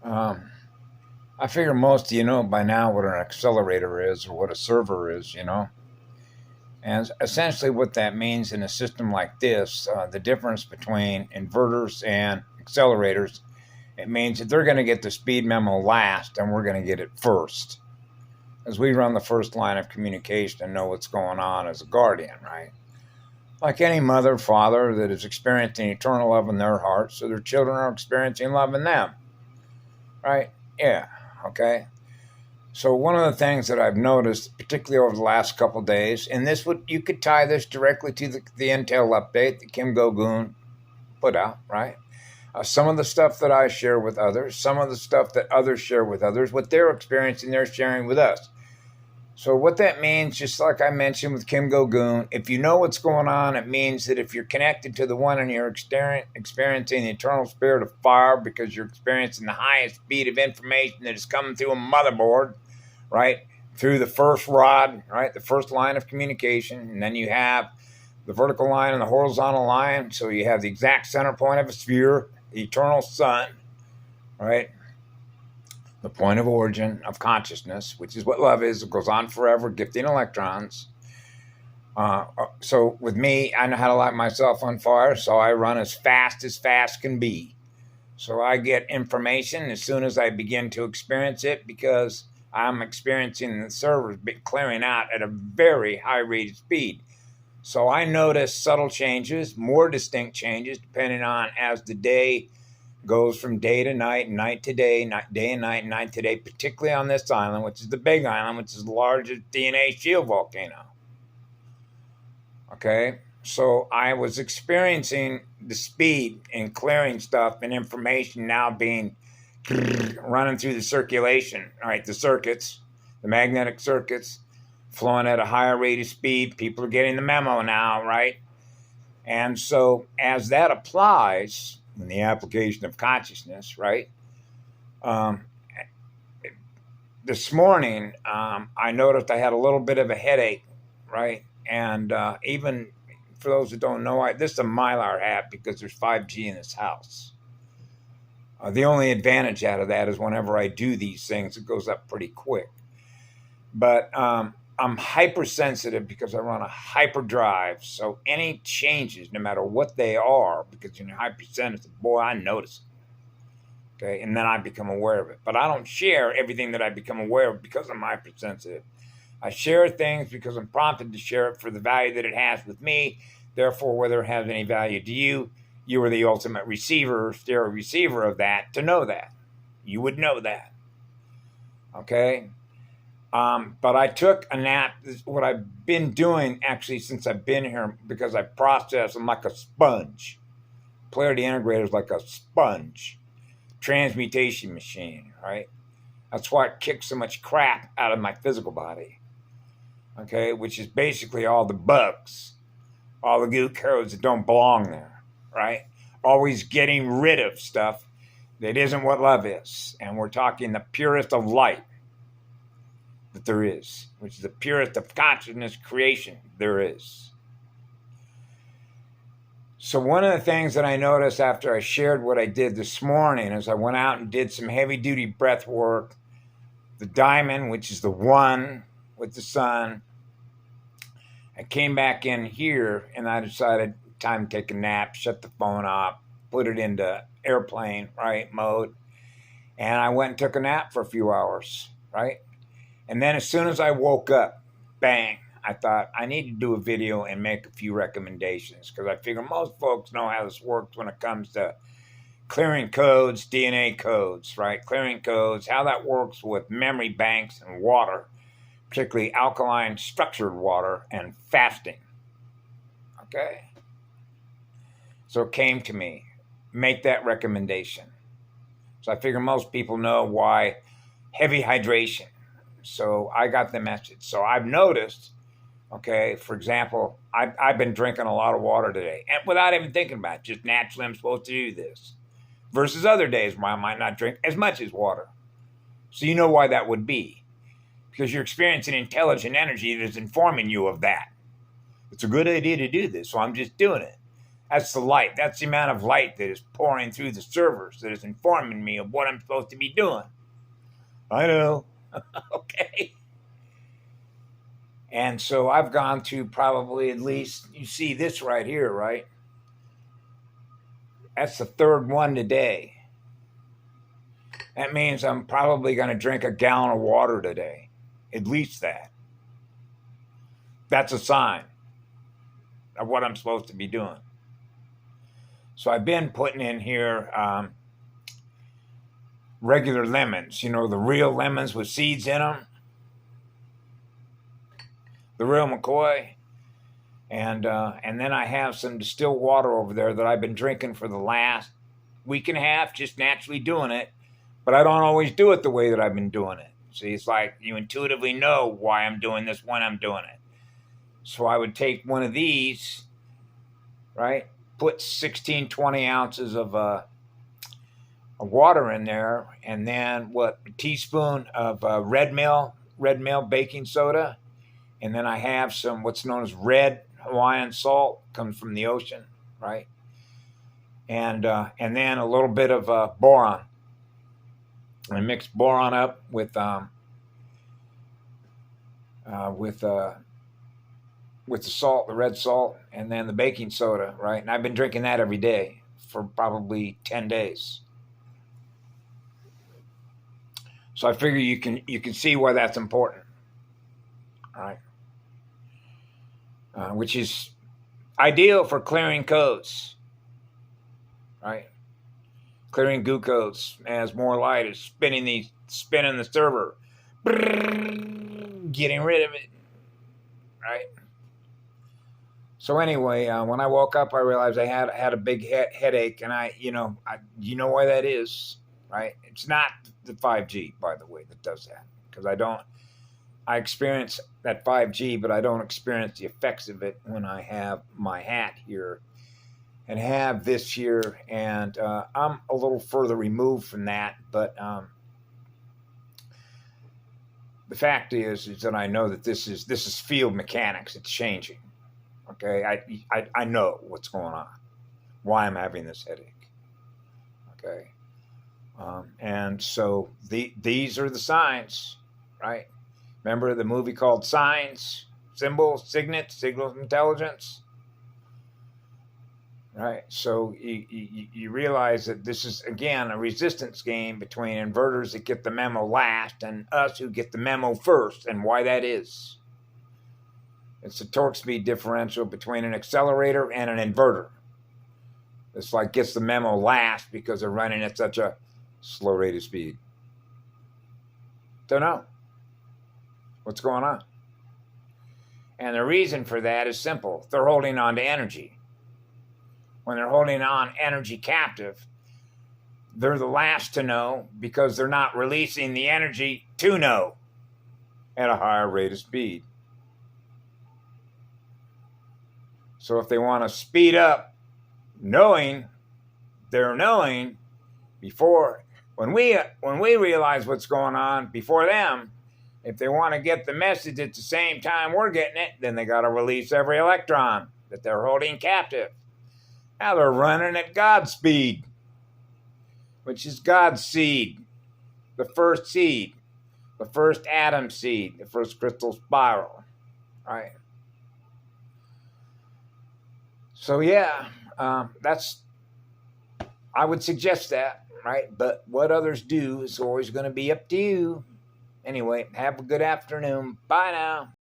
Um, I figure most of you know by now what an accelerator is or what a server is. And essentially, what that means in a system like this, the difference between inverters and accelerators, it means that they're going to get the speed memo last and we're going to get it first. As we run the first line of communication and know what's going on as a guardian, right? Like any mother, father that is experiencing eternal love in their hearts, so their children are experiencing love in them, right? Yeah, okay. So one of the things that I've noticed, particularly over the last couple of days, and this would you could tie this directly to the Intel update that Kim Go-gun put out, right? Some of the stuff that I share with others, some of the stuff that others share with others, what they're experiencing, they're sharing with us. So what that means, just like I mentioned with Kim Go-gun, if you know what's going on, it means that if you're connected to the one and you're experiencing the eternal spirit of fire because you're experiencing the highest speed of information that is coming through a motherboard, right, through the first rod, right, the first line of communication, and then you have the vertical line and the horizontal line, so you have the exact center point of a sphere, the eternal sun, right, the point of origin of consciousness, which is what love is. It goes on forever, gifting electrons. So with me, I know how to light myself on fire, so I run as fast can be. So I get information as soon as I begin to experience it because I'm experiencing the servers clearing out at a very high rate of speed. So I notice subtle changes, more distinct changes, depending on as the day goes from day to night, night to day, day and night to day, particularly on this island, which is the Big Island, which is the largest DNA shield volcano. Okay, so I was experiencing the speed in clearing stuff and information now being running through the circulation. All right, the circuits, the magnetic circuits, flowing at a higher rate of speed. People are getting the memo now, right? And so as that applies in the application of consciousness, right? Um, this morning, I noticed I had a little bit of a headache, right? And even for those who don't know, this is a Mylar hat because there's 5G in this house. The only advantage out of that is whenever I do these things, it goes up pretty quick. But I'm hypersensitive because I run a hyperdrive. So any changes, no matter what they are, because you're hypersensitive, boy, I notice it. Okay, and then I become aware of it. But I don't share everything that I become aware of because I'm hypersensitive. I share things because I'm prompted to share it for the value that it has with me. Therefore, whether it has any value to you, you are the ultimate receiver, stereo receiver of that, to know that. You would know that. Okay? But I took a nap. What I've been doing actually since I've been here, because I process, I'm like a sponge. Polarity integrator is like a sponge. Transmutation machine, right? That's why it kicks so much crap out of my physical body. Okay, which is basically all the bugs, all the goo codes that don't belong there, right? Always getting rid of stuff that isn't what love is. And we're talking the purest of light that there is, which is the purest of consciousness creation there is. So one of the things that I noticed after I shared what I did this morning is I went out and did some heavy duty breath work, the diamond, which is the one with the sun. I came back in here and I decided time to take a nap, shut the phone off, put it into airplane, right, mode. And I went and took a nap for a few hours, right? And then as soon as I woke up, bang, I thought I need to do a video and make a few recommendations because I figure most folks know how this works when it comes to clearing codes, DNA codes, right? Clearing codes, how that works with memory banks and water, particularly alkaline structured water and fasting. Okay? So it came to me, make that recommendation. So I figure most people know why heavy hydration. So I got the message. So I've noticed, okay, for example, I've been drinking a lot of water today, and without even thinking about it, just naturally I'm supposed to do this. Versus other days where I might not drink as much as water. So you know why that would be. Because you're experiencing intelligent energy that is informing you of that. It's a good idea to do this, so I'm just doing it. That's the light. That's the amount of light that is pouring through the servers that is informing me of what I'm supposed to be doing. I know. Okay. And so I've gone to probably at least, you see this right here, right? That's the third one today. That means I'm probably going to drink a gallon of water today. At least that. That's a sign of what I'm supposed to be doing. So I've been putting in here regular lemons, you know, the real lemons with seeds in them, the real McCoy. And then I have some distilled water over there that I've been drinking for the last week and a half, just naturally doing it. But I don't always do it the way that I've been doing it. See, it's like you intuitively know why I'm doing this when I'm doing it. So I would take one of these, right? Put 16, 20 ounces of water in there, and then a teaspoon of red mill baking soda, and then I have some what's known as red Hawaiian salt, comes from the ocean, right? And then a little bit of boron. I mix boron up with the salt, the red salt, and then the baking soda, right? And I've been drinking that every day for probably 10 days. So I figure you can see why that's important, all right? Which is ideal for clearing codes, right? Clearing goo codes as more light is spinning the server, getting rid of it, right? So anyway, when I woke up, I realized I had a big headache, and you know why that is, right? It's not the 5G, by the way, that does that, because I experience that 5G, but I don't experience the effects of it when I have my hat here and have this here, and I'm a little further removed from that, but the fact is that I know that this is field mechanics. It's changing. Okay, I know what's going on, why I'm having this headache. Okay, and so these are the signs, right? Remember the movie called Signs, Signal of Intelligence? Right, so you realize that this is, again, a resistance game between inverters that get the memo last and us who get the memo first, and why that is. It's the torque speed differential between an accelerator and an inverter. It's like gets the memo last because they're running at such a slow rate of speed. Don't know what's going on. And the reason for that is simple. They're holding on to energy. When they're holding on energy captive, they're the last to know because they're not releasing the energy to know at a higher rate of speed. So if they want to speed up knowing, they're knowing before, when we realize what's going on before them, if they want to get the message at the same time we're getting it, then they got to release every electron that they're holding captive. Now they're running at God's speed, which is God's seed, the first seed, the first atom seed, the first crystal spiral, right? So yeah, I would suggest that, right? But what others do is always going to be up to you. Anyway, have a good afternoon. Bye now.